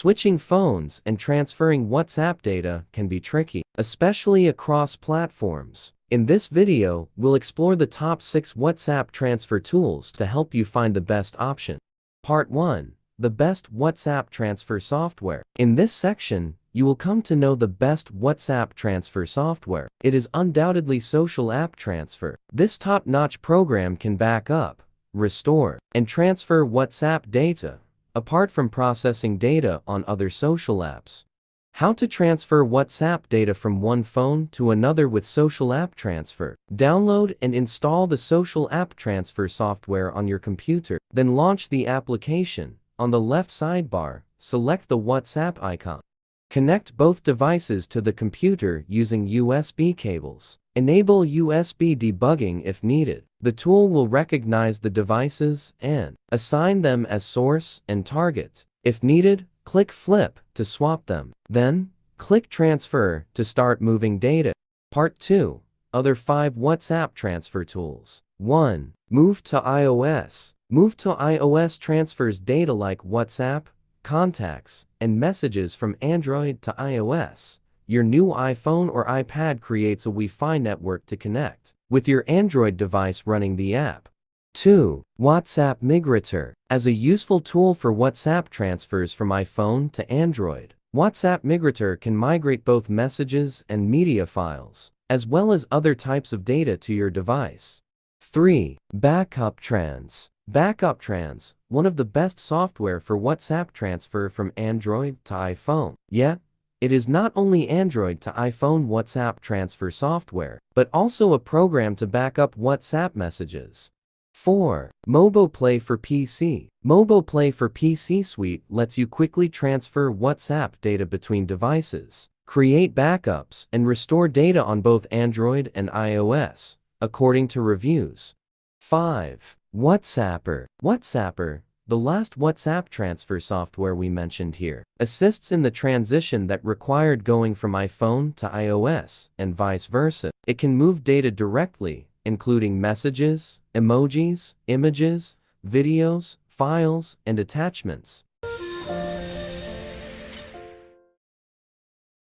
Switching phones and transferring WhatsApp data can be tricky, especially across platforms. In this video, we'll explore the top 6 WhatsApp transfer tools to help you find the best option. Part 1. The best WhatsApp transfer software. In this section, you will come to know the best WhatsApp transfer software. It is undoubtedly Social App Transfer. This top-notch program can back up, restore, and transfer WhatsApp data, apart from processing data on other social apps. How to transfer WhatsApp data from one phone to another with Social App Transfer. Download and install the Social App Transfer software on your computer, then launch the application. On the left sidebar, select the WhatsApp icon. Connect both devices to the computer using USB cables. Enable USB debugging if needed. The tool will recognize the devices and assign them as source and target. If needed, click Flip to swap them. Then, click Transfer to start moving data. Part 2. Other 5 WhatsApp transfer tools. 1. Move to iOS. Move to iOS transfers data like WhatsApp, contacts, and messages from Android to iOS. Your new iPhone or iPad creates a Wi-Fi network to connect, with your Android device running the app. 2. WhatsApp Migrator. As a useful tool for WhatsApp transfers from iPhone to Android, WhatsApp Migrator can migrate both messages and media files, as well as other types of data to your device. 3. BackupTrans. BackupTrans, one of the best software for WhatsApp transfer from Android to iPhone. Yet, it is not only Android to iPhone WhatsApp transfer software, but also a program to back up WhatsApp messages. 4. MoboPlay for PC. MoboPlay for PC suite lets you quickly transfer WhatsApp data between devices, create backups, and restore data on both Android and iOS, according to reviews. 5. WhatsApper. WhatsApper, the last WhatsApp transfer software we mentioned here, assists in the transition that required going from iPhone to iOS, and vice versa. It can move data directly, including messages, emojis, images, videos, files, and attachments,